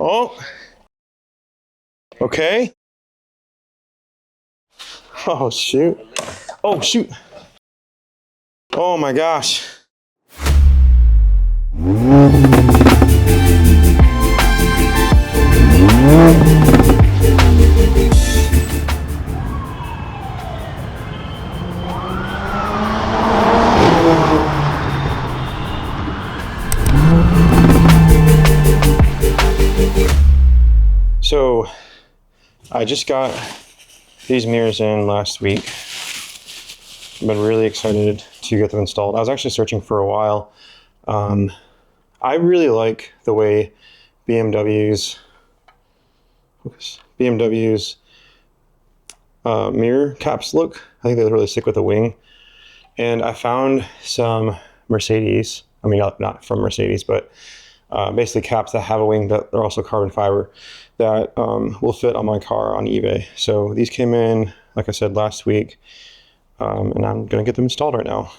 Oh. Okay. Oh, shoot. Oh, shoot. Oh my gosh. So I just got these mirrors in last week. I've been really excited to get them installed. I was actually searching for a while. I really like the way BMW's mirror caps look. I think they really stick with the wing. And I found some Mercedes, I mean not from Mercedes, but basically caps that have a wing that are also carbon fiber that will fit on my car on eBay. So these came in, like I said, last week, and I'm gonna get them installed right now.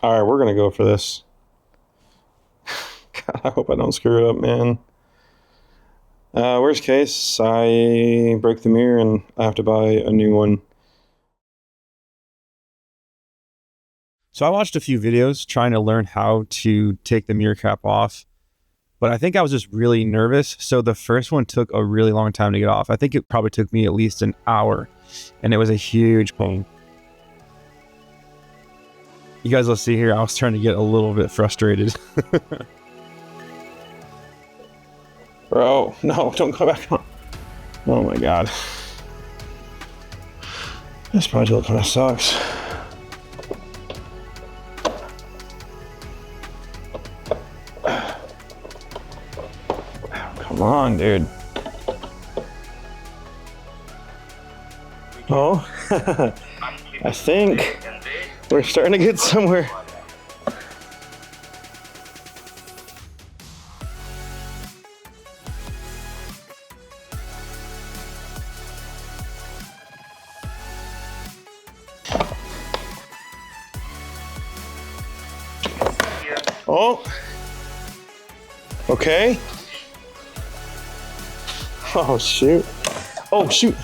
All right, we're gonna go for this. God, I hope I don't screw it up, man. Worst case, I break the mirror and I have to buy a new one. So I watched a few videos trying to learn how to take the mirror cap off, but I think I was just really nervous. So the first one took a really long time to get off. I think it probably took me at least an hour, and it was a huge pain. You guys will see here, I was trying to get a little bit frustrated. Bro, no, don't go back on. Oh my God. This project kind of sucks. Come on, dude. Oh, I think we're starting to get somewhere. Oh, okay. Oh, shoot. Oh, shoot.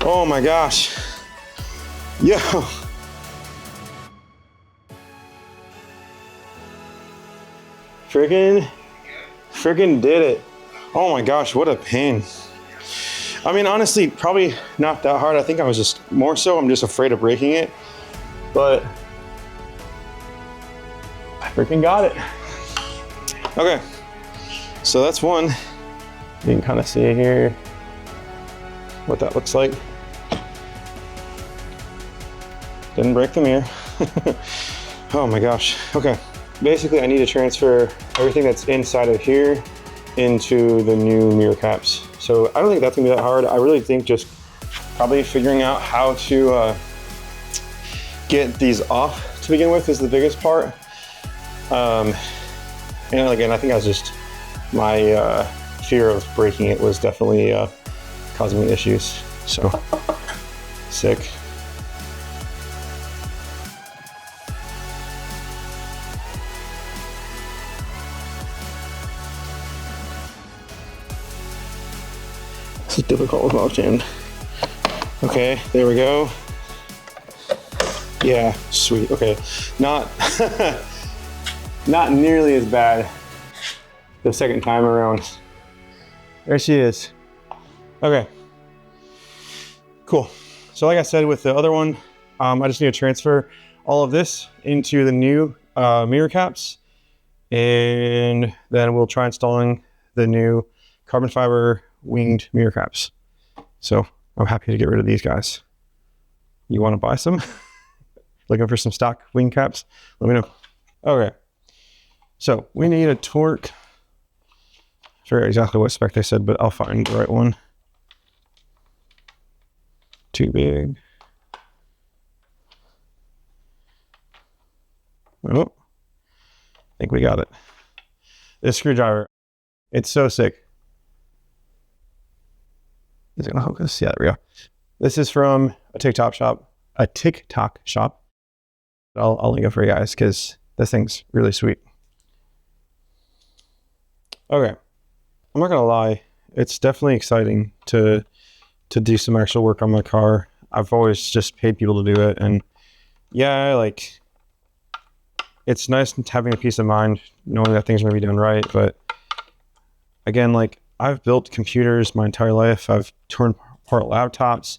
Oh my gosh. Yo. Friggin' did it. Oh my gosh, what a pain. I mean, honestly, probably not that hard. I think I was just more so, I'm just afraid of breaking it. But I freaking got it. Okay, so that's one. You can kind of see here what that looks like. Didn't break the mirror. Oh my gosh. Okay, basically I need to transfer everything that's inside of here into the new mirror caps. So I don't think that's gonna be that hard. I really think just probably figuring out how to get these off to begin with is the biggest part. And again, I think I was just, my fear of breaking it was definitely causing me issues. So, sick. This is difficult with left hand. Okay, there we go. Yeah, sweet. Okay, not not nearly as bad the second time around. There she is. Okay, cool. So like I said with the other one, I just need to transfer all of this into the new mirror caps, and then we'll try installing the new carbon fiber winged mirror caps. So I'm happy to get rid of these guys. You want to buy some? Looking for some stock wing caps? Let me know. Okay, so we need a torque. I forget exactly what spec they said, but I'll find the right one. Too big. Oh, I think we got it. This screwdriver, it's so sick. Is it gonna hook us? Yeah, there we go. This is from a TikTok shop. I'll link it for you guys because this thing's really sweet. Okay, I'm not gonna lie. It's definitely exciting to do some actual work on my car. I've always just paid people to do it, and yeah, like it's nice having a peace of mind knowing that things are gonna be done right. But again, like I've built computers my entire life. I've torn apart laptops.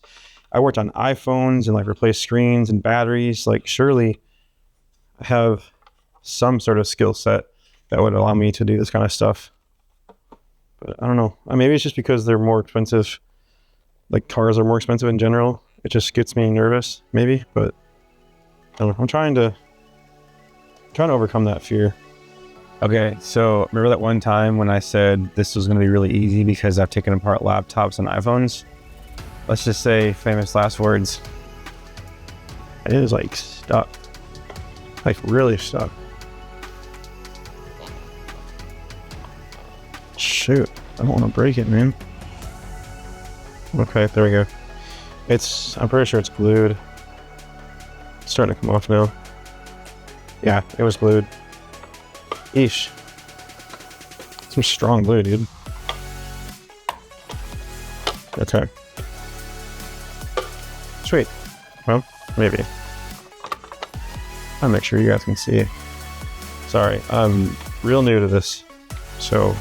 I worked on iPhones and like replaced screens and batteries. Like surely I have some sort of skill set that would allow me to do this kind of stuff. But I don't know. Maybe it's just because they're more expensive. Like cars are more expensive in general. It just gets me nervous, maybe. But I don't know. I'm trying to overcome that fear. Okay, so remember that one time when I said this was going to be really easy because I've taken apart laptops and iPhones? Let's just say famous last words. It is like stuck. Like really stuck. Shoot, I don't want to break it, man. Okay, there we go. I'm pretty sure it's glued. It's starting to come off now. Yeah, it was glued. Eesh. Some strong glue, dude. Okay. Sweet. Well, maybe. I'll make sure you guys can see. Sorry, I'm real new to this, so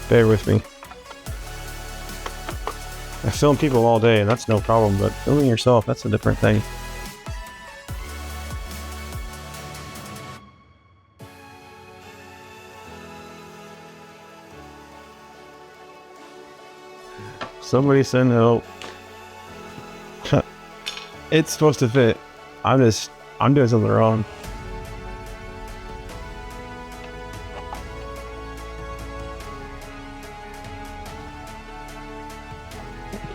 bear with me. I film people all day, and that's no problem, but filming yourself, that's a different thing. Somebody send help. It's supposed to fit. I'm doing something wrong.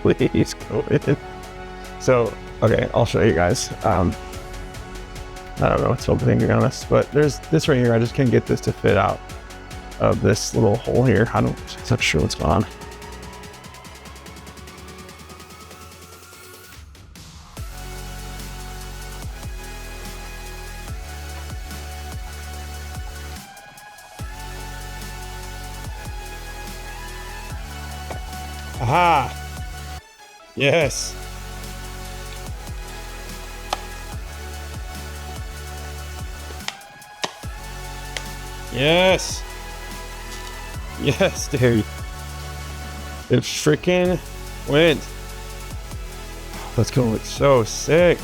Please go in. So, okay, I'll show you guys. I don't know what's opening, to be honest, but there's this right here. I just can't get this to fit out of this little hole here. I'm not sure what's going on. Aha! Yes! Yes! Yes, dude! It freaking went! Let's go, it's so sick!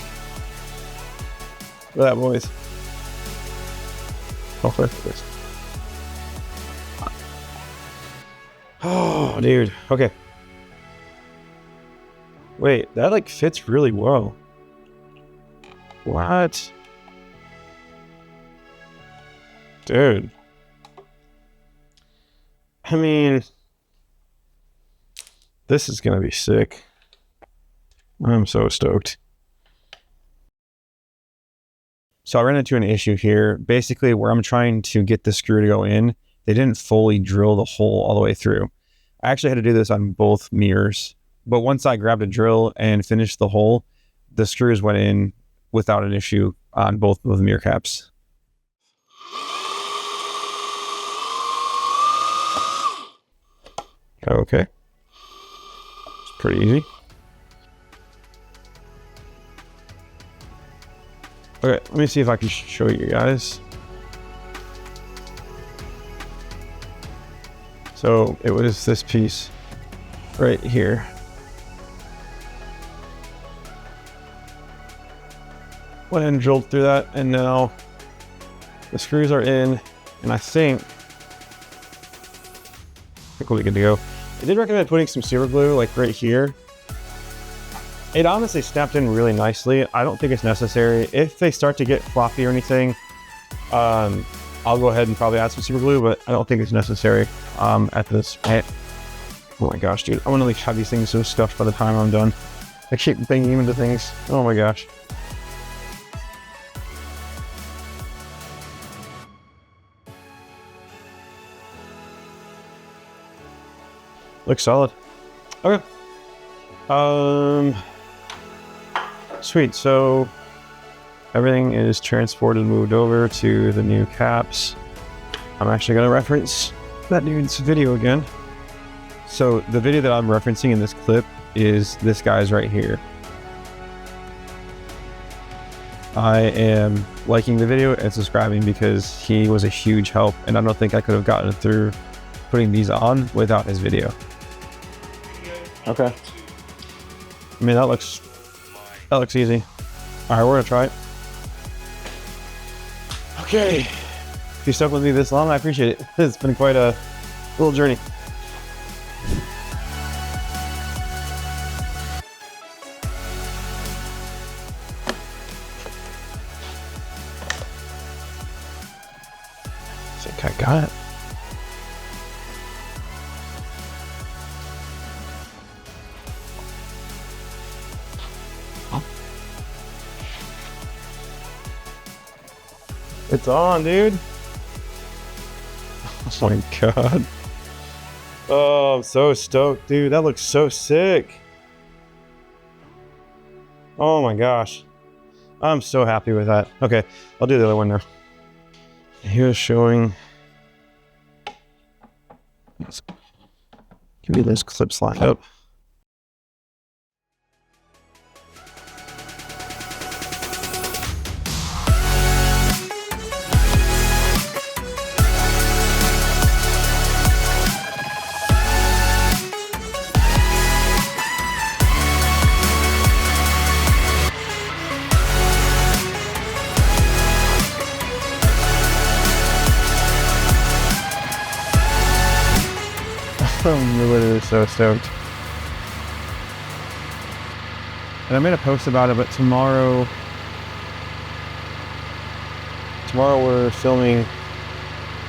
Look at that, boys. Oh, look at this. Oh, dude. Okay. Wait, that like fits really well. What? Dude. I mean, this is gonna be sick. I'm so stoked. So I ran into an issue here. Basically, where I'm trying to get the screw to go in, they didn't fully drill the hole all the way through. I actually had to do this on both mirrors. But once I grabbed a drill and finished the hole, the screws went in without an issue on both of the mirror caps. Okay. It's pretty easy. Okay, let me see if I can show you guys. So it was this piece right here. Went and drilled through that, and now the screws are in, and I think we'll be good to go. I did recommend putting some super glue like right here. It honestly snapped in really nicely. I don't think it's necessary. If they start to get floppy or anything, I'll go ahead and probably add some super glue, but I don't think it's necessary at this point. Oh my gosh, dude. I want to like have these things so stuffed by the time I'm done. I keep banging into things. Oh my gosh. Looks solid. Okay. Sweet. So everything is transported and moved over to the new caps. I'm actually going to reference that dude's video again. So the video that I'm referencing in this clip is this guy's right here. I am liking the video and subscribing because he was a huge help, and I don't think I could have gotten through putting these on without his video. Okay. I mean, that looks easy. All right, we're gonna try it. Okay. If you stuck with me this long, I appreciate it. It's been quite a little journey. I think I got it. It's on, dude. Oh my god. Oh, I'm so stoked, dude. That looks so sick. Oh my gosh. I'm so happy with that. Okay, I'll do the other one now. Here's showing. Give me those clips lined up. I'm literally so stoked. And I made a post about it, but tomorrow we're filming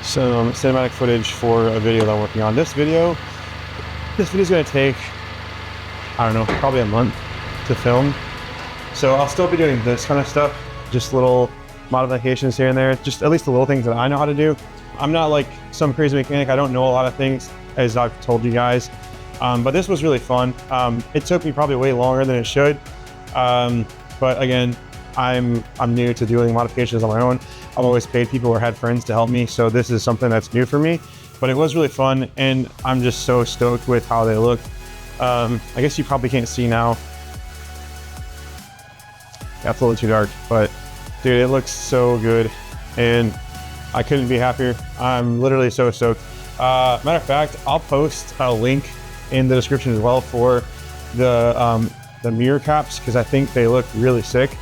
some cinematic footage for a video that I'm working on. This video is gonna take, I don't know, probably a month to film. So I'll still be doing this kind of stuff, just little modifications here and there, just at least the little things that I know how to do. I'm not like some crazy mechanic. I don't know a lot of things, as I've told you guys, but this was really fun. It took me probably way longer than it should, but again, I'm new to doing modifications on my own. I've always paid people or had friends to help me, so this is something that's new for me, but it was really fun, and I'm just so stoked with how they look. I guess you probably can't see now. That's a little too dark, but dude, it looks so good, and I couldn't be happier. I'm literally so stoked. Matter of fact, I'll post a link in the description as well for the mirror caps, because I think they look really sick.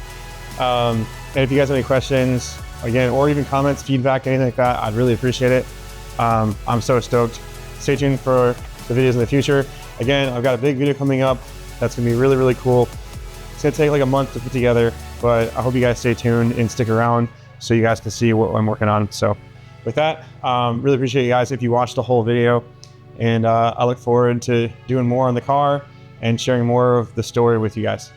And if you guys have any questions, again, or even comments, feedback, anything like that, I'd really appreciate it. I'm so stoked. Stay tuned for the videos in the future. Again, I've got a big video coming up that's gonna be really, really cool. It's gonna take like a month to put together, but I hope you guys stay tuned and stick around so you guys can see what I'm working on. So with that, really appreciate you guys if you watched the whole video, and I look forward to doing more on the car and sharing more of the story with you guys.